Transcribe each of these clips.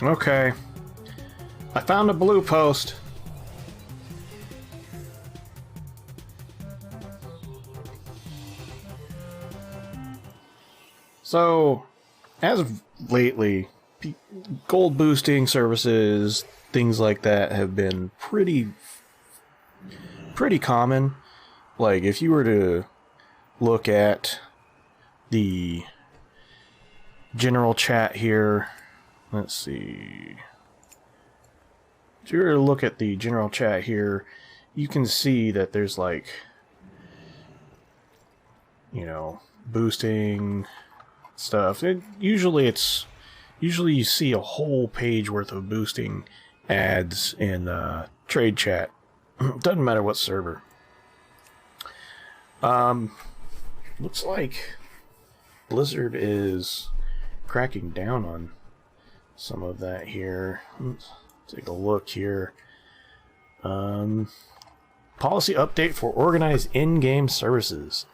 Okay. I found a blue post. So, as of lately, gold boosting services, things like that have been pretty common. Like, if you were to look at the general chat here, let's see. If you were to look at the general chat here, you can see that there's like, you know, boosting stuff. Usually you see a whole page worth of boosting ads in trade chat. Doesn't matter what server. Looks like Blizzard is cracking down on some of that here. Let's take a look here. Policy update for organized in-game services.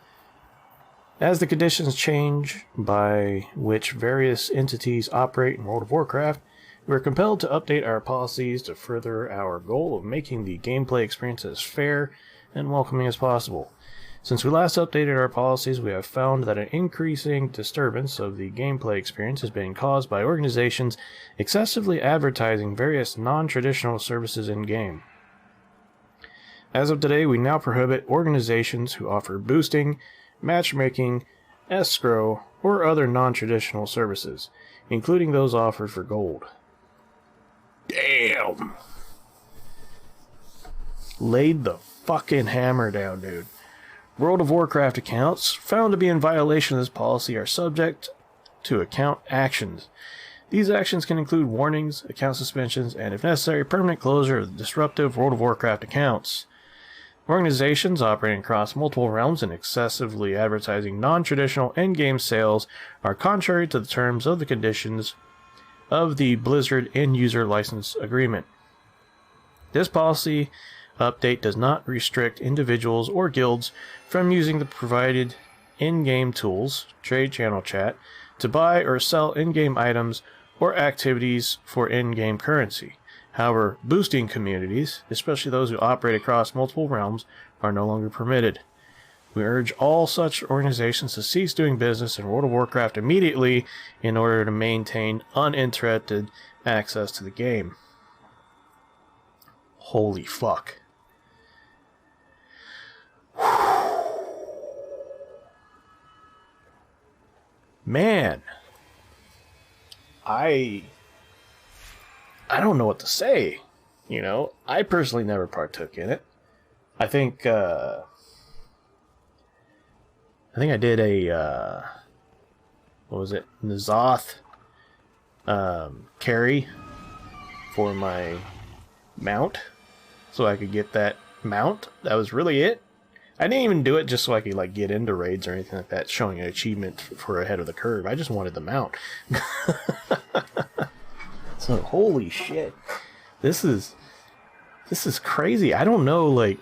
As the conditions change by which various entities operate in World of Warcraft, we are compelled to update our policies to further our goal of making the gameplay experience as fair and welcoming as possible. Since we last updated our policies, we have found that an increasing disturbance of the gameplay experience has been caused by organizations excessively advertising various non-traditional services in-game. As of today, we now prohibit organizations who offer boosting, matchmaking, escrow, or other non-traditional services, including those offered for gold. Damn! Laid the fucking hammer down, dude. World of Warcraft accounts found to be in violation of this policy are subject to account actions. These actions can include warnings, account suspensions, and if necessary, permanent closure of disruptive World of Warcraft accounts. Organizations operating across multiple realms and excessively advertising non-traditional in-game sales are contrary to the terms of the conditions of the Blizzard End-User License Agreement. This policy update does not restrict individuals or guilds from using the provided in-game tools, trade channel chat, to buy or sell in-game items or activities for in-game currency. However, boosting communities, especially those who operate across multiple realms, are no longer permitted. We urge all such organizations to cease doing business in World of Warcraft immediately in order to maintain uninterrupted access to the game. Holy fuck. Man, I don't know what to say. You know, I personally never partook in it. I think I did a what was it? N'Zoth carry for my mount, so I could get that mount. That was really it. I didn't even do it just so I could like get into raids or anything like that, showing an achievement for ahead of the curve. I just wanted the mount. So holy shit, this is crazy. I don't know, like,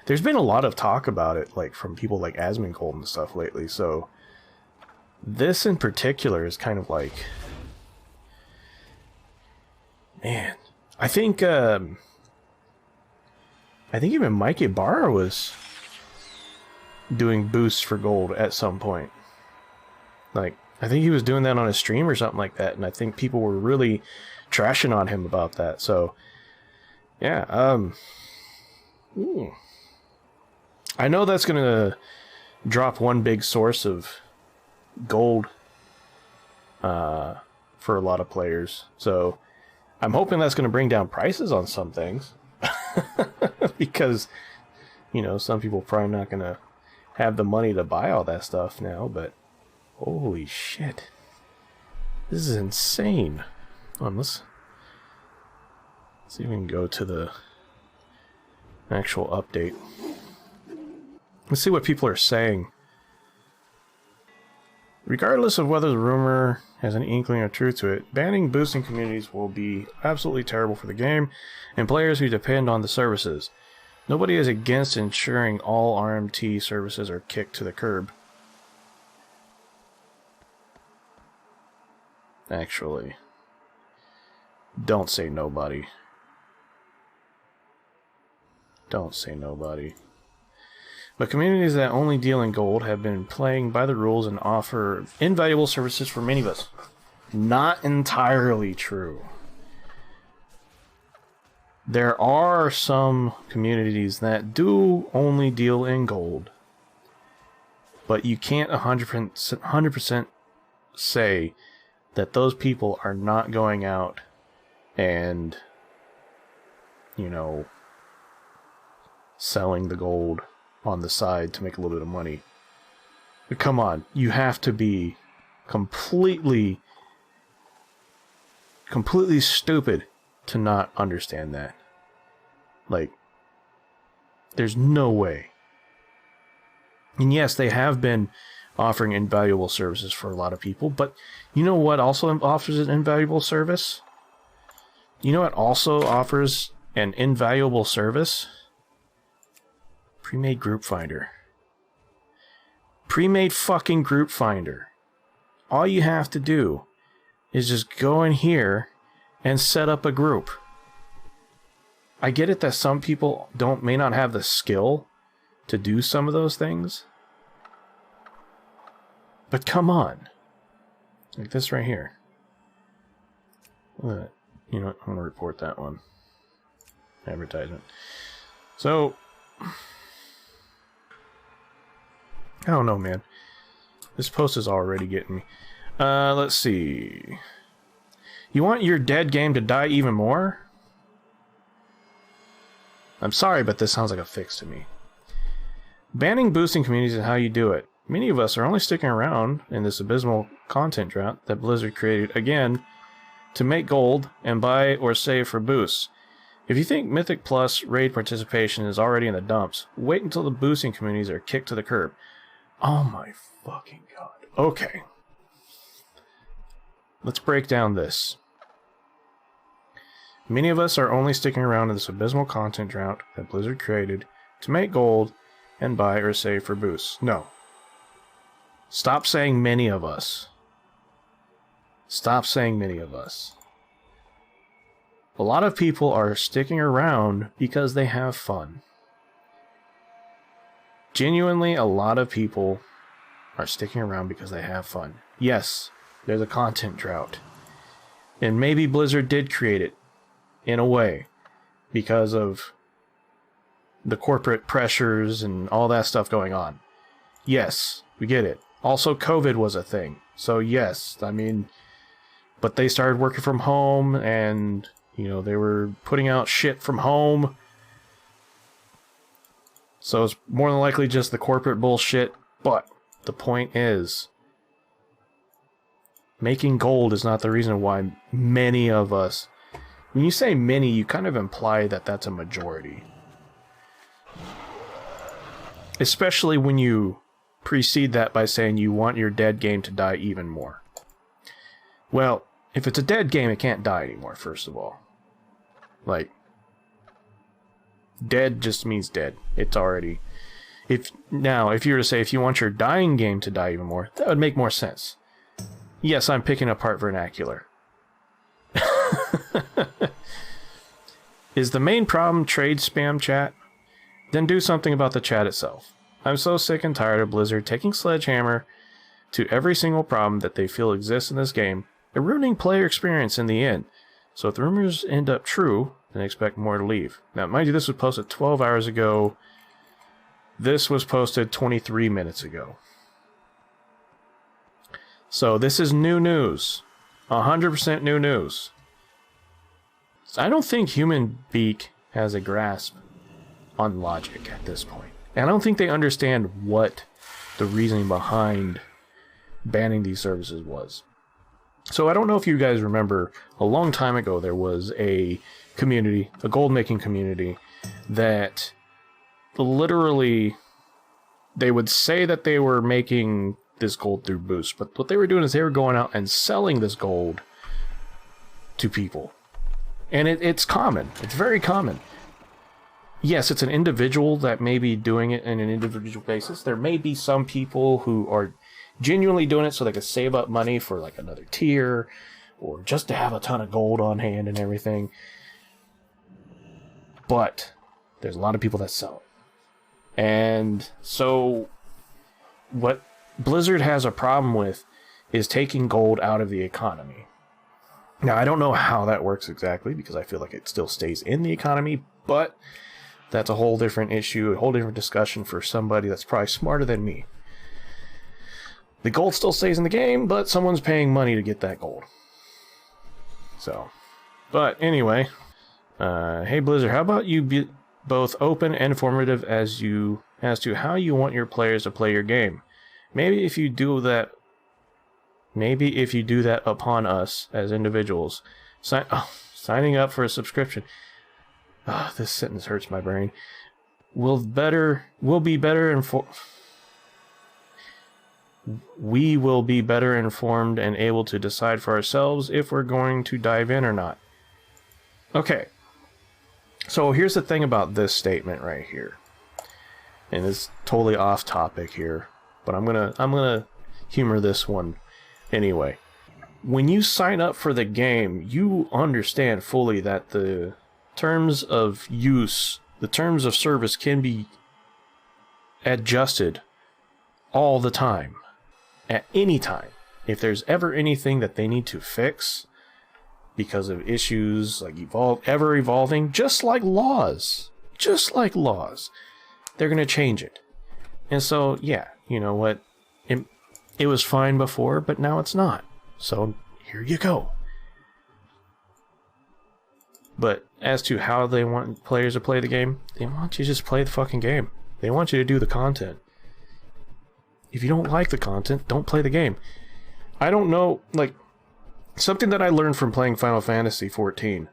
there's been a lot of talk about it, like from people like asmongold and stuff lately. So this in particular is kind of like, man, I think even Mike Ibarra was doing boosts for gold at some point. Like, I think he was doing that on a stream or something like that, and I think people were really trashing on him about that. So, yeah, I know that's gonna drop one big source of gold for a lot of players. So, I'm hoping that's gonna bring down prices on some things. Because, you know, some people probably not gonna have the money to buy all that stuff now, but holy shit, this is insane. Let's see if we can go to the actual update. Let's see what people are saying. Regardless of whether the rumor has any inkling of truth to it, banning boosting communities will be absolutely terrible for the game and players who depend on the services. Nobody is against ensuring all RMT services are kicked to the curb. Actually. Don't say nobody. Don't say nobody. But communities that only deal in gold have been playing by the rules and offer invaluable services for many of us. Not entirely true. There are some communities that do only deal in gold. But you can't 100% say that those people are not going out and, you know, selling the gold on the side to make a little bit of money. But come on, you have to be completely stupid to not understand that. Like, there's no way. And yes, they have been offering invaluable services for a lot of people, but you know what also offers an invaluable service? You know what also offers an invaluable service? Pre-made group finder. Pre-made fucking group finder. All you have to do is just go in here and set up a group. I get it that some people may not have the skill to do some of those things. But come on. Like this right here. You know what? I'm going to report that one. Advertisement. So, I don't know, man. This post is already getting me. Let's see. You want your dead game to die even more? I'm sorry, but this sounds like a fix to me. Banning boosting communities is how you do it. Many of us are only sticking around in this abysmal content drought that Blizzard created, again, to make gold and buy or save for boosts. If you think Mythic Plus raid participation is already in the dumps, wait until the boosting communities are kicked to the curb. Oh my fucking god. Okay. Let's break down this. Many of us are only sticking around in this abysmal content drought that Blizzard created to make gold and buy or save for boosts. No. Stop saying many of us. Stop saying many of us. A lot of people are sticking around because they have fun. Genuinely, a lot of people are sticking around because they have fun. Yes, there's a content drought. And maybe Blizzard did create it, in a way, because of the corporate pressures and all that stuff going on. Yes, we get it. Also, COVID was a thing. So yes, I mean, but they started working from home and, you know, they were putting out shit from home. So it's more than likely just the corporate bullshit. But the point is, making gold is not the reason why many of us... When you say many, you kind of imply that that's a majority. Especially when you precede that by saying you want your dead game to die even more. Well, if it's a dead game, it can't die anymore, first of all. Like, dead just means dead. It's already... Now, if you were to say if you want your dying game to die even more, that would make more sense. Yes, I'm picking apart vernacular. Is the main problem trade spam chat? Then do something about the chat itself. I'm so sick and tired of Blizzard taking sledgehammer to every single problem that they feel exists in this game and ruining player experience in the end. So if the rumors end up true, then expect more to leave. Now, mind you, this was posted 12 hours ago. This was posted 23 minutes ago. So this is new news. 100% new news. I don't think Human Beak has a grasp on logic at this point. And I don't think they understand what the reasoning behind banning these services was. So I don't know if you guys remember, a long time ago there was a community, a gold making community, that literally they would say that they were making this gold through boosts, but what they were doing is they were going out and selling this gold to people. And it's common. It's very common. Yes, it's an individual that may be doing it on an individual basis. There may be some people who are genuinely doing it so they can save up money for like another tier or just to have a ton of gold on hand and everything. But there's a lot of people that sell it. And so what Blizzard has a problem with is taking gold out of the economy. Now, I don't know how that works exactly, because I feel like it still stays in the economy, but that's a whole different issue, a whole different discussion for somebody that's probably smarter than me. The gold still stays in the game, but someone's paying money to get that gold. So, but anyway, hey Blizzard, how about you be both open and informative as to how you want your players to play your game? Maybe if you do that upon us as individuals, signing up for a subscription. This sentence hurts my brain. We will be better informed and able to decide for ourselves if we're going to dive in or not. Okay. So here's the thing about this statement right here. And it's totally off topic here, but I'm gonna humor this one anyway. When you sign up for the game, you understand fully that the terms of use, the terms of service can be adjusted all the time, at any time. If there's ever anything that they need to fix because of issues like ever evolving, just like laws, they're going to change it. And so, yeah, you know what? It was fine before, but now it's not. So, here you go. But as to how they want players to play the game, they want you to just play the fucking game. They want you to do the content. If you don't like the content, don't play the game. I don't know, like, something that I learned from playing Final Fantasy XIV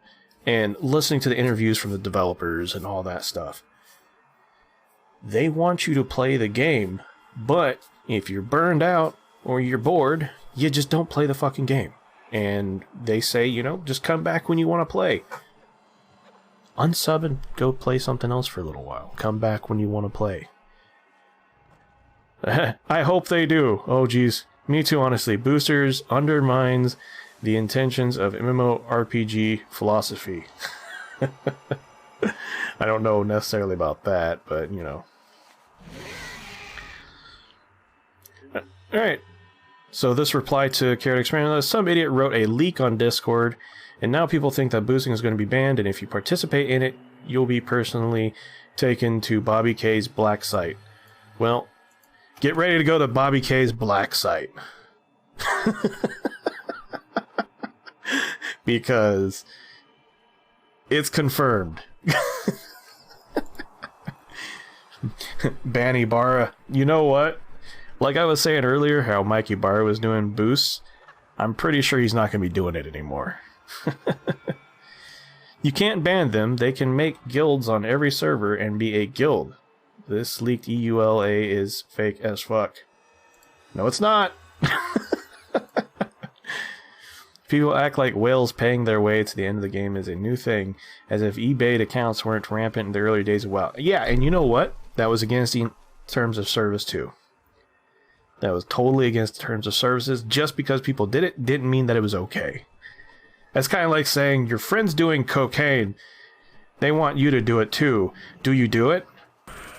and listening to the interviews from the developers and all that stuff. They want you to play the game, but if you're burned out or you're bored, you just don't play the fucking game. And they say, you know, just come back when you want to play. Unsub and go play something else for a little while. Come back when you want to play. I hope they do. Oh, geez. Me too, honestly. Boosters undermines the intentions of MMORPG philosophy. I don't know necessarily about that, but, you know. Alright. So this reply to Carrot Experiment, some idiot wrote a leak on Discord, and now people think that boosting is going to be banned, and if you participate in it, you'll be personally taken to Bobby K's black site. Well, get ready to go to Bobby K's black site. Because it's confirmed. Banny Barra, you know what? Like I was saying earlier, how Mikey Barra was doing boosts, I'm pretty sure he's not going to be doing it anymore. You can't ban them. They can make guilds on every server and be a guild. This leaked EULA is fake as fuck. No, it's not. People act like whales paying their way to the end of the game is a new thing, as if eBay accounts weren't rampant in the early days of WoW. Yeah, and you know what? That was against the terms of service too. That was totally against the terms of services. Just because people did it didn't mean that it was okay. That's kind of like saying your friend's doing cocaine. They want you to do it too. Do you do it?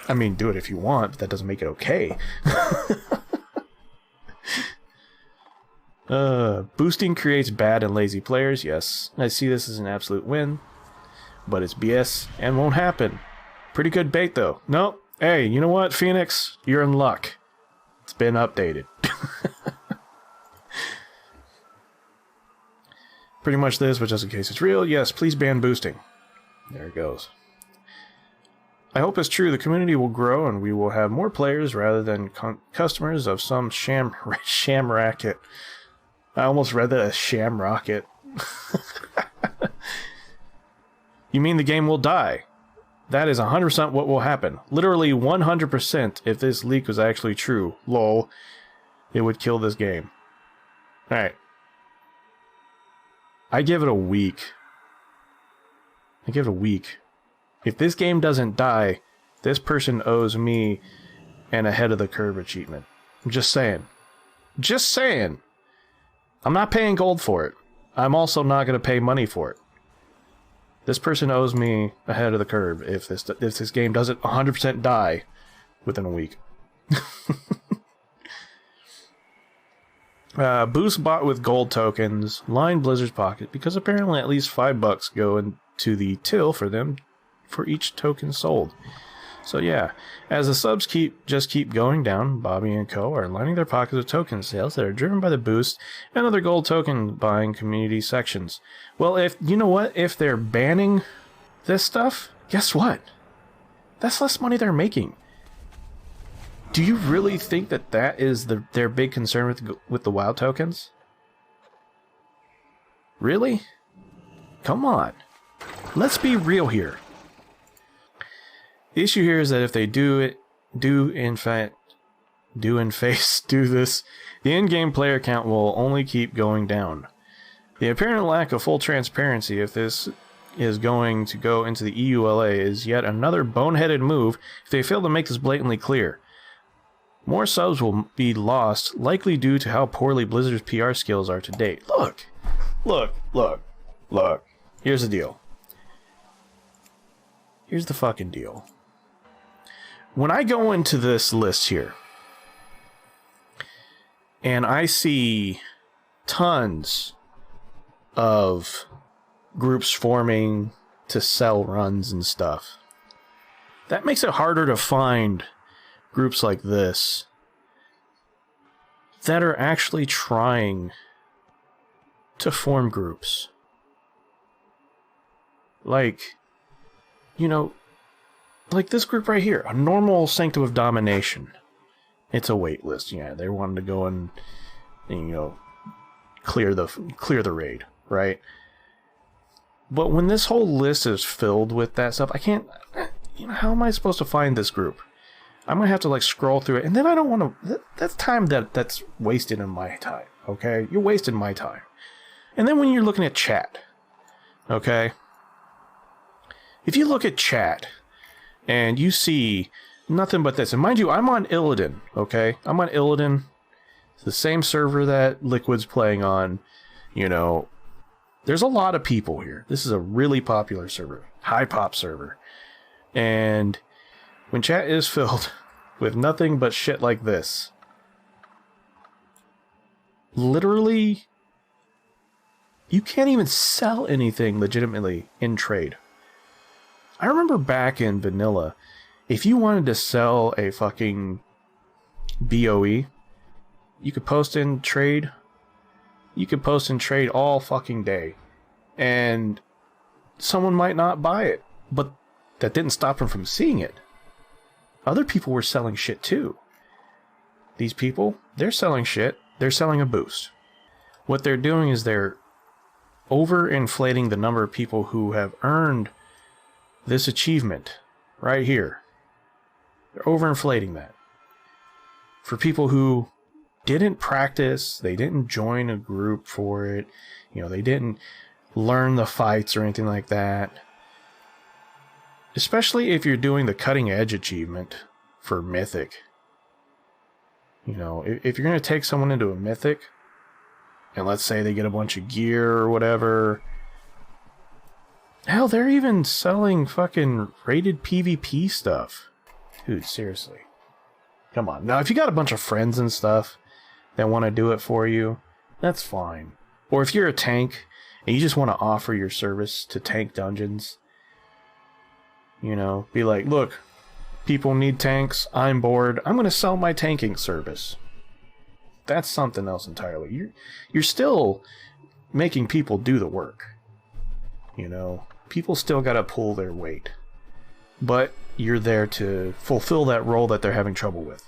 I mean, do it if you want, but that doesn't make it okay. Boosting creates bad and lazy players. Yes, I see this as an absolute win, but it's BS and won't happen. Pretty good bait though. Nope. Hey, you know what, Phoenix? You're in luck. It's been updated. Pretty much this, but just in case it's real, yes, please ban boosting. There it goes. I hope it's true. The community will grow and we will have more players rather than customers of some sham racket. I almost read that as sham rocket. You mean the game will die? That is 100% what will happen. Literally 100% if this leak was actually true. Lol. It would kill this game. Alright. I give it a week. If this game doesn't die, this person owes me an ahead of the curve achievement. I'm just saying. I'm not paying gold for it. I'm also not going to pay money for it. This person owes me ahead of the curve if this game doesn't 100% die within a week. Boost bought with gold tokens. Line Blizzard's pocket because apparently at least $5 go into the till for them for each token sold. So yeah, as the subs just keep going down, Bobby and Co. are lining their pockets with token sales that are driven by the boost and other gold token buying community sections. Well, if you know what, if they're banning this stuff, guess what? That's less money they're making. Do you really think that that is their big concern with the WoW tokens? Really? Come on. Let's be real here. The issue here is that if they do this, the in-game player count will only keep going down. The apparent lack of full transparency if this is going to go into the EULA is yet another boneheaded move if they fail to make this blatantly clear. More subs will be lost, likely due to how poorly Blizzard's PR skills are to date. Look. Here's the deal. Here's the fucking deal. When I go into this list here, and I see tons of groups forming to sell runs and stuff, that makes it harder to find groups like this that are actually trying to form groups. Like, you know, like this group right here, a normal Sanctum of Domination. It's a wait list. Yeah, they wanted to go and you know, clear the raid, right? But when this whole list is filled with that stuff, I can't, you know, how am I supposed to find this group? I'm gonna have to like scroll through it, and then I don't want to. That's time that's wasted in my time. Okay, you're wasting my time. And then when you're looking at chat, okay, if you look at chat and you see nothing but this, and mind you, I'm on Illidan. Okay, I'm on Illidan. It's the same server that Liquid's playing on. You know, there's a lot of people here. This is a really popular server, high pop server, and when chat is filled with nothing but shit like this, literally, you can't even sell anything legitimately in trade. I remember back in vanilla, if you wanted to sell a fucking BOE, you could post in trade. You could post in trade all fucking day, and someone might not buy it, but that didn't stop them from seeing it. Other people were selling shit too. These people, they're selling shit. They're selling a boost. What they're doing is they're overinflating the number of people who have earned this achievement right here. They're overinflating that. For people who didn't practice, they didn't join a group for it, you know, they didn't learn the fights or anything like that. Especially if you're doing the cutting edge achievement for Mythic. You know, if you're going to take someone into a Mythic, and let's say they get a bunch of gear or whatever. Hell, they're even selling fucking rated PvP stuff. Dude, seriously. Come on. Now, if you got a bunch of friends and stuff that want to do it for you, that's fine. Or if you're a tank and you just want to offer your service to tank dungeons, you know, be like, look, people need tanks, I'm bored, I'm going to sell my tanking service. That's something else entirely. You're still making people do the work. You know, people still got to pull their weight. But you're there to fulfill that role that they're having trouble with.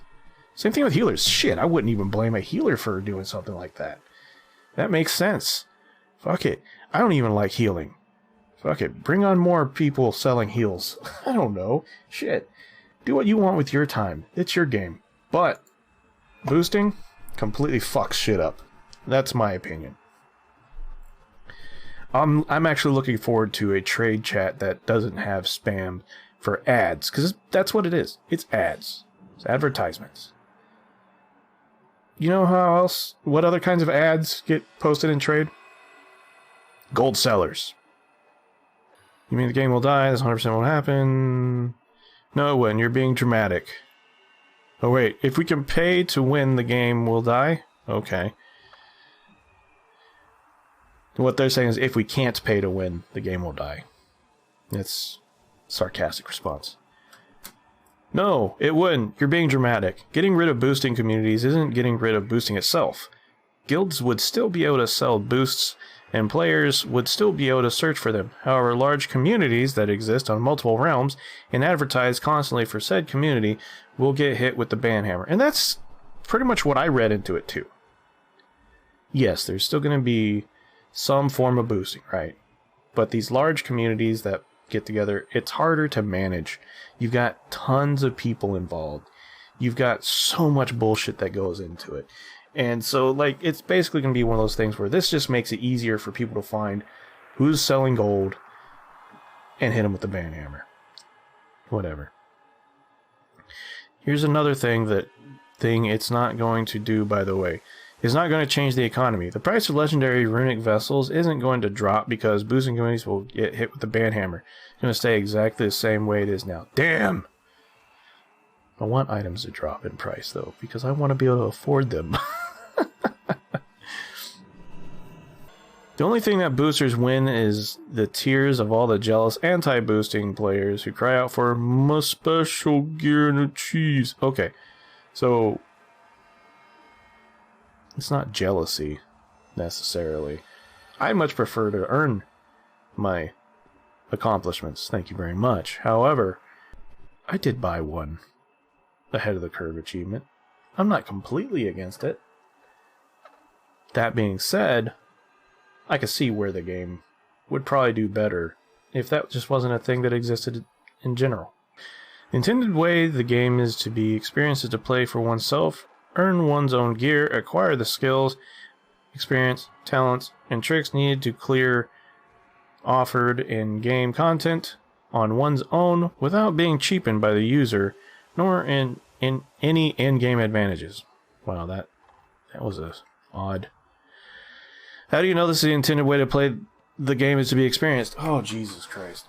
Same thing with healers. Shit, I wouldn't even blame a healer for doing something like that. That makes sense. Fuck it. I don't even like healing. Fuck it. Bring on more people selling heals. I don't know. Shit. Do what you want with your time. It's your game. But boosting completely fucks shit up. That's my opinion. I'm actually looking forward to a trade chat that doesn't have spam for ads, because that's what it is. It's ads. It's advertisements. You know what other kinds of ads get posted in trade? Gold sellers. You mean the game will die? This 100% won't happen. No, it wouldn't. You're being dramatic. Oh, wait. If we can pay to win, the game will die? Okay. What they're saying is if we can't pay to win, the game will die. It's a sarcastic response. No, it wouldn't. You're being dramatic. Getting rid of boosting communities isn't getting rid of boosting itself. Guilds would still be able to sell boosts, and players would still be able to search for them. However, large communities that exist on multiple realms and advertise constantly for said community will get hit with the ban hammer. And that's pretty much what I read into it too. Yes, there's still going to be some form of boosting, right? But these large communities that get together, it's harder to manage. You've got tons of people involved. You've got so much bullshit that goes into it. And so, like, it's basically going to be one of those things where this just makes it easier for people to find who's selling gold and hit them with the ban hammer. Whatever. Here's another thing it's not going to do, by the way. It's not going to change the economy. The price of legendary runic vessels isn't going to drop because boosting communities will get hit with the ban hammer. It's going to stay exactly the same way it is now. Damn! I want items to drop in price, though, because I want to be able to afford them. The only thing that boosters win is the tears of all the jealous anti-boosting players who cry out for my special gear and a cheese. Okay, so it's not jealousy, necessarily. I much prefer to earn my accomplishments. Thank you very much. However, I did buy one ahead of the curve achievement. I'm not completely against it. That being said, I could see where the game would probably do better if that just wasn't a thing that existed in general. The intended way the game is to be experienced is to play for oneself, earn one's own gear, acquire the skills, experience, talents, and tricks needed to clear offered in-game content on one's own without being cheapened by the user, nor in any in-game advantages. Wow, that was odd. How do you know this is the intended way to play the game is to be experienced? Oh, Jesus Christ.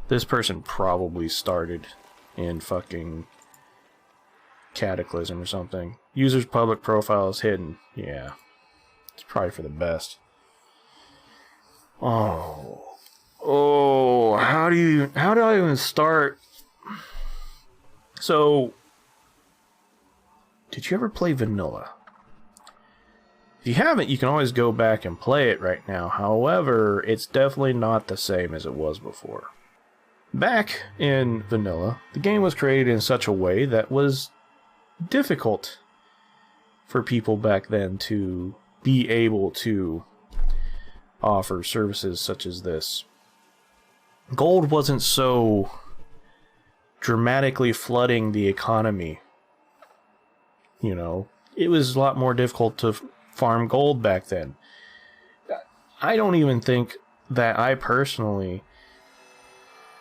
This person probably started in fucking Cataclysm or something. User's public profile is hidden. Yeah. It's probably for the best. Oh, how do I even start? So, did you ever play vanilla? If you haven't, you can always go back and play it right now. However, it's definitely not the same as it was before. Back in vanilla, the game was created in such a way that was difficult for people back then to be able to offer services such as this. Gold wasn't so dramatically flooding the economy. You know, it was a lot more difficult to farm gold back then. I don't even think that I personally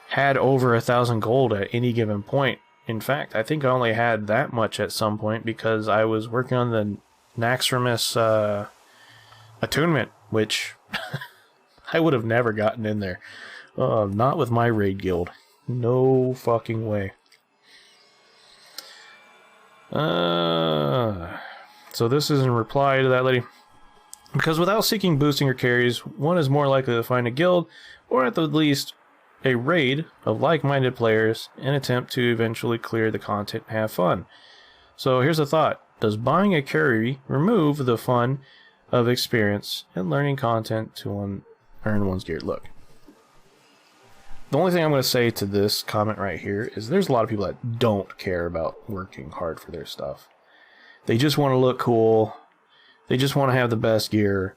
had over 1,000 gold at any given point. In fact, I think I only had that much at some point because I was working on the Naxxramas attunement, which I would have never gotten in there. Not with my raid guild. No fucking way. So this is in reply to that lady. Because without seeking boosting or carries, one is more likely to find a guild, or at the least, a raid of like-minded players and attempt to eventually clear the content and have fun. So here's a thought. Does buying a carry remove the fun of experience and learning content to earn one's gear? Look. The only thing I'm going to say to this comment right here is there's a lot of people that don't care about working hard for their stuff. They just want to look cool. They just want to have the best gear,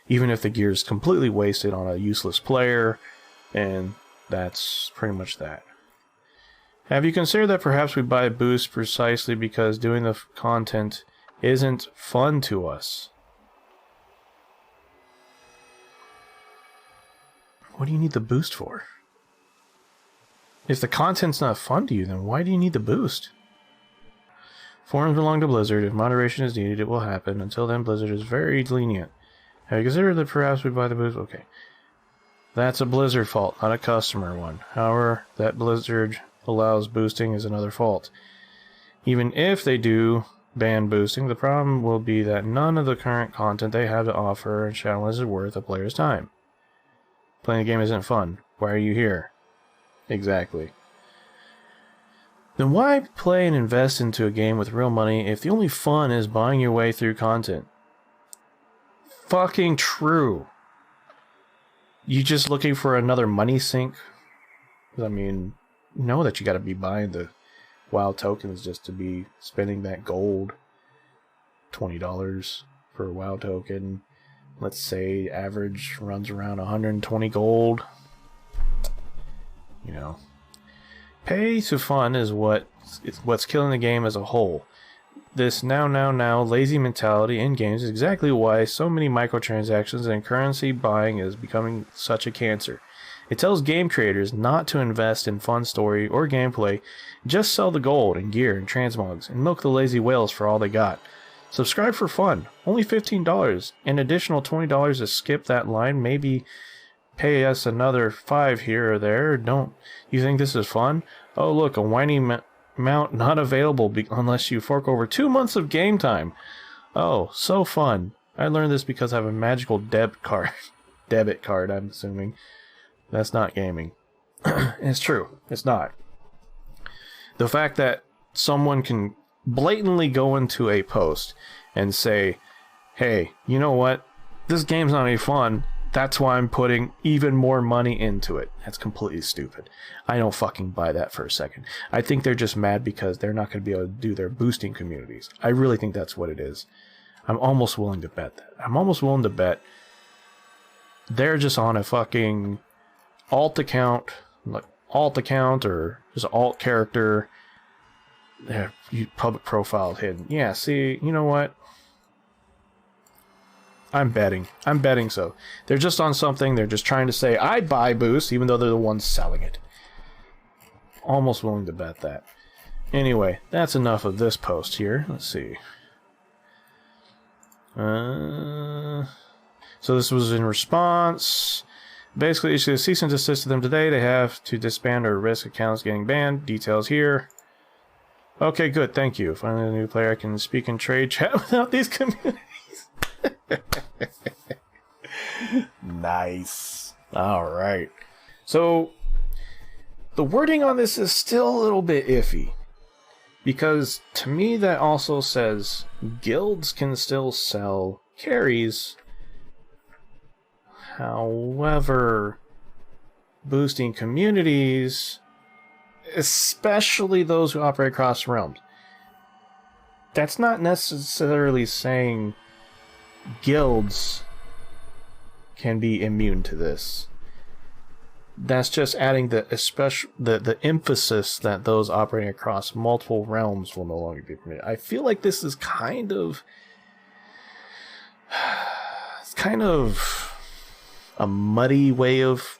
even if the gear is completely wasted on a useless player, and that's pretty much that. Have you considered that perhaps we buy boosts precisely because doing the content isn't fun to us? What do you need the boost for? If the content's not fun to you, then why do you need the boost? Forums belong to Blizzard. If moderation is needed, it will happen. Until then, Blizzard is very lenient. Have you considered that perhaps we buy the boost? Okay. That's a Blizzard fault, not a customer one. However, that Blizzard allows boosting is another fault. Even if they do ban boosting, the problem will be that none of the current content they have to offer in Shadowlands is worth a player's time. Playing the game isn't fun. Why are you here? Exactly. Then why play and invest into a game with real money if the only fun is buying your way through content? Fucking true. You just looking for another money sink? I mean, you know that you gotta be buying the WoW tokens just to be spending that gold. $20 for a WoW token. Let's say average runs around 120 gold. You know. Pay to fun is what's killing the game as a whole. This now lazy mentality in games is exactly why so many microtransactions and currency buying is becoming such a cancer. It tells game creators not to invest in fun story or gameplay, just sell the gold and gear and transmogs and milk the lazy whales for all they got. Subscribe for fun, only $15, an additional $20 to skip that line, maybe pay us another $5 here or there. Don't you think this is fun? Oh look, a whiny amount not available unless you fork over 2 months of game time. Oh, so fun. I learned this because I have a magical debit card, I'm assuming. That's not gaming. It's true. It's not. The fact that someone can blatantly go into a post and say, hey, you know what? This game's not any fun. That's why I'm putting even more money into it. That's completely stupid. I don't fucking buy that for a second. I think they're just mad because they're not going to be able to do their boosting communities. I really think that's what it is. I'm almost willing to bet that. I'm almost willing to bet they're just on a fucking alt account or just alt character. Public profile hidden. Yeah, see, you know what? I'm betting so. They're just on something. They're just trying to say, I buy boost, even though they're the ones selling it. Almost willing to bet that. Anyway, that's enough of this post here. Let's see. So this was in response. Basically, issued a cease and desist to them today. They have to disband or risk accounts getting banned. Details here. Okay, good. Thank you. Finally, a new player can speak in trade chat without these communities. Nice. All right. So the wording on this is still a little bit iffy, because to me that also says guilds can still sell carries. However, boosting communities, especially those who operate across realms, that's not necessarily saying guilds can be immune to this. That's just adding the emphasis that those operating across multiple realms will no longer be permitted. I feel like this is kind of a muddy way of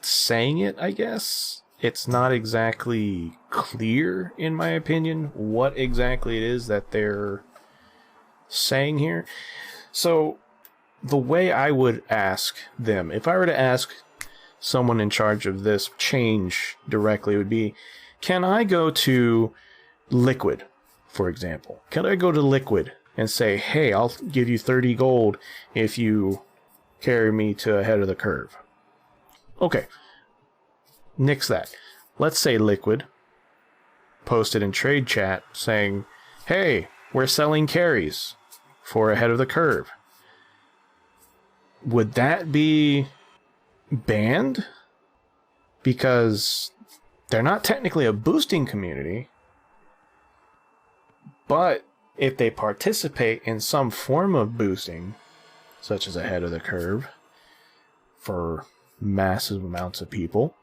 saying it, I guess. It's not exactly clear, in my opinion, what exactly it is that they're saying here. So the way I would ask them, if I were to ask someone in charge of this change directly, would be, can I go to Liquid, for example? Can I go to Liquid and say, hey, I'll give you 30 gold if you carry me to ahead of the curve? Okay, nix that. Let's say Liquid posted in trade chat saying, hey, we're selling carries for ahead of the curve. Would that be banned? Because they're not technically a boosting community, but if they participate in some form of boosting, such as ahead of the curve for massive amounts of people,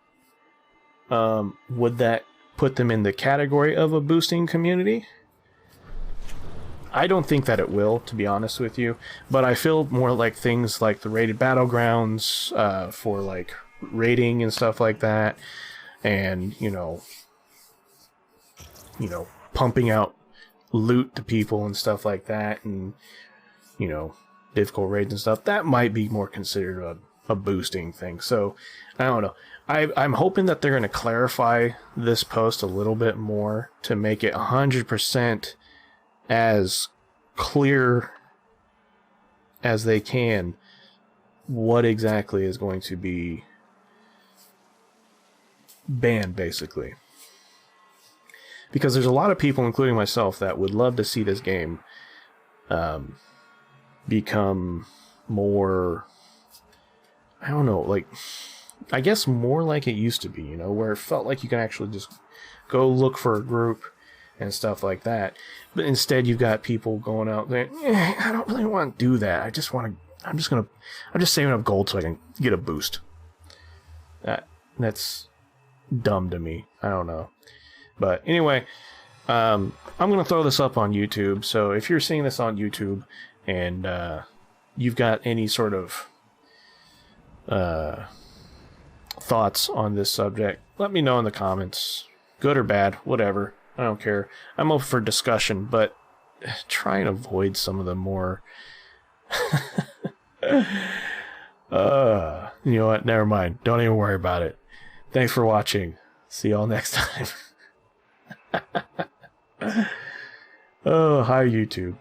would that put them in the category of a boosting community? I don't think that it will, to be honest with you, but I feel more like things like the rated battlegrounds for like raiding and stuff like that, and you know pumping out loot to people and stuff like that, and you know, difficult raids and stuff, that might be more considered a boosting thing. So I don't know. I'm hoping that they're going to clarify this post a little bit more to make it 100% as clear as they can what exactly is going to be banned, basically. Because there's a lot of people, including myself, that would love to see this game become more, I don't know, like, I guess more like it used to be, you know, where it felt like you can actually just go look for a group and stuff like that. But instead you've got people going out there, I don't really want to do that. I'm just saving up gold so I can get a boost. That's dumb to me. I don't know. But anyway, I'm going to throw this up on YouTube. So if you're seeing this on YouTube and you've got any sort of thoughts on this subject, let me know in the comments. Good or bad, whatever. I don't care. I'm open for discussion, but try and avoid some of the more... you know what? Never mind. Don't even worry about it. Thanks for watching. See y'all next time. Oh, hi, YouTube.